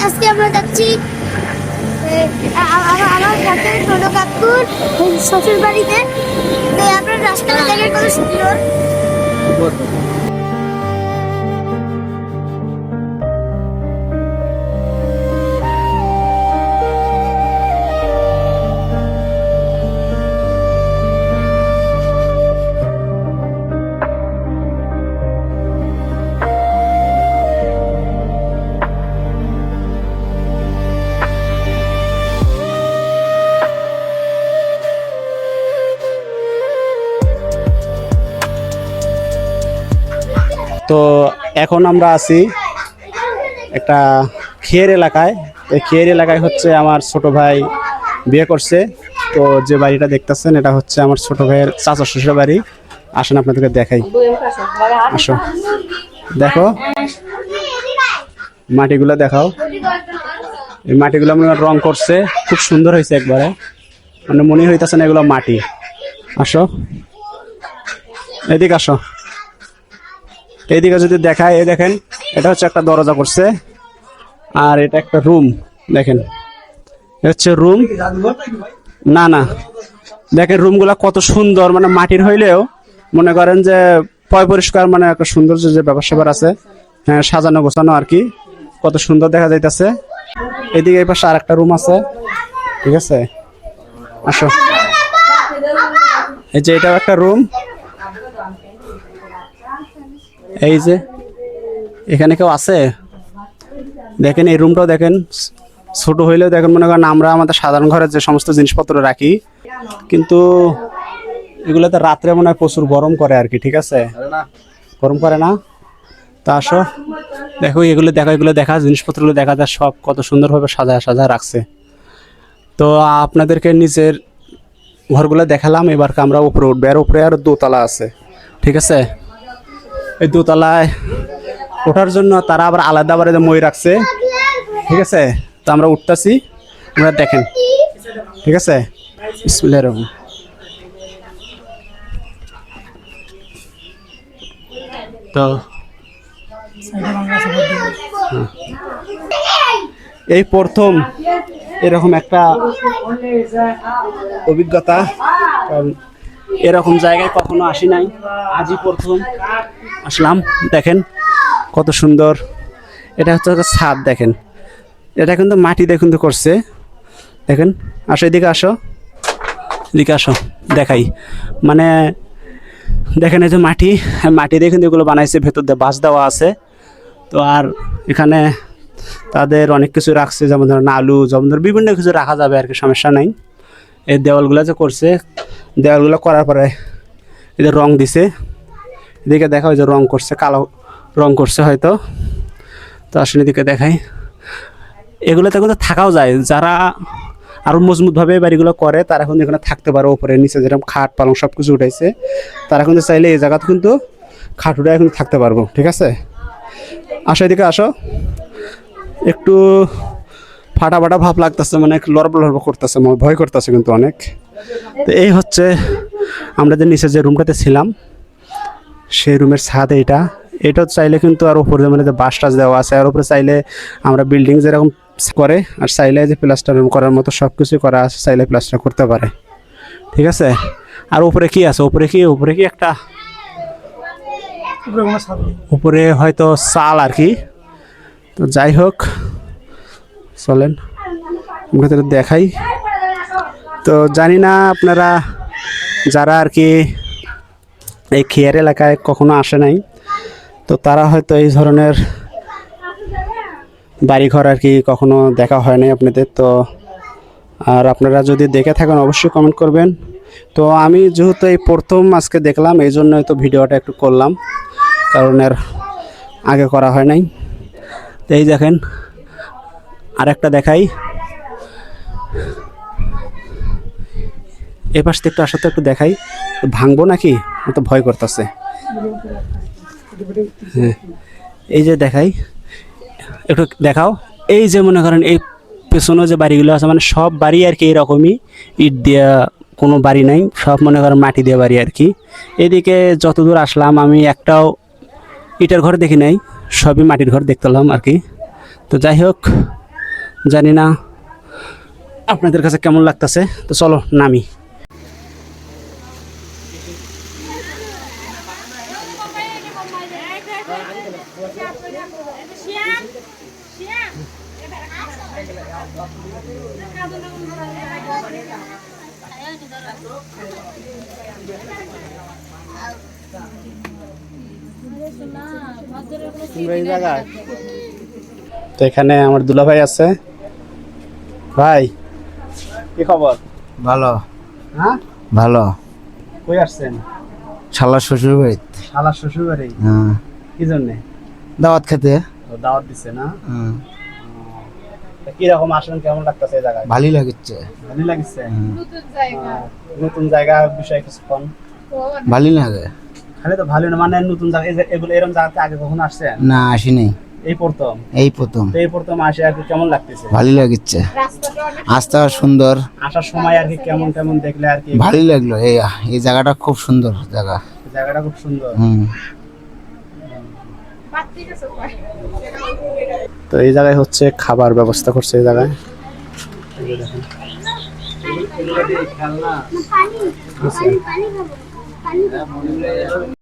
আজকে আমরা যাচ্ছি আমার সাথে ছোট কাকুর শ্বশুর বাড়িতে। তো আপনার রাস্তাটা দেখেন কত সুন্দর। তো এখন আমরা আছি একটা খেয়ের এলাকায়। এই খেয়ের এলাকায় হচ্ছে আমার ছোট ভাই বিয়ে করছে। তো যে বাড়িটা দেখতেছেন এটা হচ্ছে আমার ছোট ভাইয়ের চাচা শ্বশুর বাড়ি। আসেন আপনাদেরকে দেখাই, আসো দেখো মাটিগুলো দেখাও। এই মাটিগুলো মনে হয় রং করছে, খুব সুন্দর হয়েছে একবারে, মানে মনে হইতেছে না এগুলো মাটি। আসো এদিকে আসো, এইদিকে যদি দেখায়, এই দেখেন এটা হচ্ছে একটা দরজা করছে, আর এটা একটা রুম দেখেন, হচ্ছে রুম। না না দেখেন রুমগুলা কত সুন্দর, মানে মাটির হইলেও মনে করেন যে পয় পরিষ্কার, মানে একটা সৌন্দর্য যে ব্যাপার স্যাপার আছে, হ্যাঁ সাজানো গোছানো আর কি, কত সুন্দর দেখা যাইতেছে। এদিকে এই পাশে আর একটা রুম আছে, ঠিক আছে আসো। এই যে এটাও একটা রুম, এই যে এখানে কেউ আছে দেখেন। এই রুমটাও দেখেন, ছোট হইলেও দেখেন মনে করেন আমরা আমাদের সাধারণ ঘরের যে সমস্ত জিনিসপত্র রাখি, কিন্তু এগুলোতে রাত্রে মনে হয় প্রচুর গরম করে আর কি, ঠিক আছে গরম করে না। তা আসো দেখো, এগুলো দেখো, এগুলো দেখা জিনিসপত্রগুলো দেখা যায়, সব কত সুন্দরভাবে সাজায় সাজায় রাখছে। তো আপনাদেরকে নিচের ঘরগুলো দেখালাম, এবার আমরা উপরে উঠবো। আর উপরে আর দোতলা আছে, ঠিক আছে। এই দোতলায় ওঠার জন্য তারা আবার আলাদা আবার মই রাখছে, ঠিক আছে। তো আমরা উঠতেছি, আমরা দেখেন, ঠিক আছে। বিসমিল্লাহির রহমানির রহিম। তো এই প্রথম এরকম একটা অভিজ্ঞতা, কারণ এরকম জায়গায় কখনো আসি নাই, আজই প্রথম আসলাম। দেখেন কত সুন্দর, এটা হচ্ছে ছাদ দেখেন, এটা কিন্তু মাটি দিয়ে কিন্তু করছে দেখেন। আসো এদিকে আসো, এদিকে আসো দেখাই, মানে দেখেন এই যে মাটি, মাটি দিয়ে কিন্তু এগুলো বানাইছে, ভেতর দিয়ে বাঁশ দেওয়া আছে। তো আর এখানে তাদের অনেক কিছু রাখছে, যেমন ধরেন আলু, যেমন ধর বিভিন্ন কিছু রাখা যাবে আর কি, সমস্যা নাই। এই দেওয়ালগুলো যে করছে, দেওয়ালগুলো করার পরে এদের রং দিছে, এদিকে দেখা হয় যে রং করছে, কালো রং করছে হয়তো। তো আসলে এদিকে দেখাই, এগুলোতে কিন্তু থাকাও যায়, যারা আরও মজবুতভাবে বাড়িগুলো করে তারা কিন্তু এখানে থাকতে পারে। উপরে নিচে যেরকম খাট পালং সব কিছু উঠাইছে, তারা কিন্তু চাইলে এই জায়গাতে কিন্তু খাট উঠে এখন থাকতে পারবো, ঠিক আছে। আসো এদিকে আসো, একটু ফাটা ফাটা ভাব লাগতেছে, মানে লড়ব লড়ব করতেছে, ভয় করতেছে কিন্তু অনেক। তো এই হচ্ছে আমরা যে নিচে যে রুমটাতে ছিলাম, সেই রুমের ছাদ এইটা। এটাও চাইলে কিন্তু আর উপরে মানে যে বাঁশ টাস দেওয়া আছে, আর উপরে চাইলে আমরা বিল্ডিং যেরকম করে, আর চাইলে যে প্লাস্টার করার মতো সব কিছু করা আছে, চাইলে প্লাস্টার করতে পারে, ঠিক আছে। আর উপরে কি আছে, উপরে কি একটা উপরে হয়তো চাল আর কি। তো যাই হোক চলেন আমাদের দেখাই। তো জানি না আপনারা যারা আর কি এই খেয়ার এলাকায় কখনো আসে নাই, তো তারা হয়তো এই ধরনের বাড়িঘর আর কি কখনো দেখা হয় নাই আপনাদের। তো আর আপনারা যদি দেখে থাকেন অবশ্যই কমেন্ট করবেন। তো আমি যেহেতু এই প্রথম আজকে দেখলাম, এই জন্যই তো ভিডিওটা একটু করলাম, কারণ এর আগে করা হয় নাই। তো এই দেখেন আরেকটা দেখাই, এ পাশ থেকে একটু আসতে একটু দেখাই, ভাঙবো নাকি তো ভয় করতেছে। হ্যাঁ এই যে দেখাই, একটু দেখাও। এই যে মনে করেন এই পেছনে যে বাড়িগুলো আছে, মানে সব বাড়ি আর কি এরকমই, ইট দেওয়া কোনো বাড়ি নাই, সব মনে করেন মাটি দেওয়া বাড়ি আর কি। এদিকে যতদূর আসলাম আমি একটাও ইটের ঘর দেখি নাই, সবই মাটির ঘর দেখতে পেলাম আর কি। তো যাই হোক জানি না আপনাদের কাছে কেমন লাগতেছে। তো চলো নামি। তো এখানে আমার দুলাভাই আছে। ভাই কি খবর? ভালো হ্যাঁ ভালো। কই আসছেন? শালা শ্বশুর বাড়িতে। শালা শ্বশুর বাড়ি? হ্যাঁ, কি জন্যে? দাওয়াত খেতে। ও, দাওয়াত দিচ্ছে না? হ্যাঁ, তা কিরকম আসলেন, কেমন লাগতেছে এই জায়গায়? ভালোই লাগছে। ভালো লাগছে? হ্যাঁ, নতুন জায়গা বিষয়ে কিছুক্ষণ ভালোই লাগে। খালি তো ভালো না, মানে নতুন জায়গা এগুলো এরকম জায়গাতে আগে কখনো আসছেন? না, আসিনি, এই প্রথম? এই প্রথম। তো এই প্রথম আসে আর কি কেমন লাগতেছে? ভালোই লাগছে, রাস্তা সুন্দর। আসার সময় আর কি কেমন কেমন দেখলে আর কি? ভালোই লাগলো। এই জায়গাটা খুব সুন্দর জায়গা। জায়গাটা খুব সুন্দর। হুম। তো এই জায়গায় হচ্ছে খাবার ব্যবস্থা করছে এই জায়গায়। পানি পানি খাবো, পানি খাবো।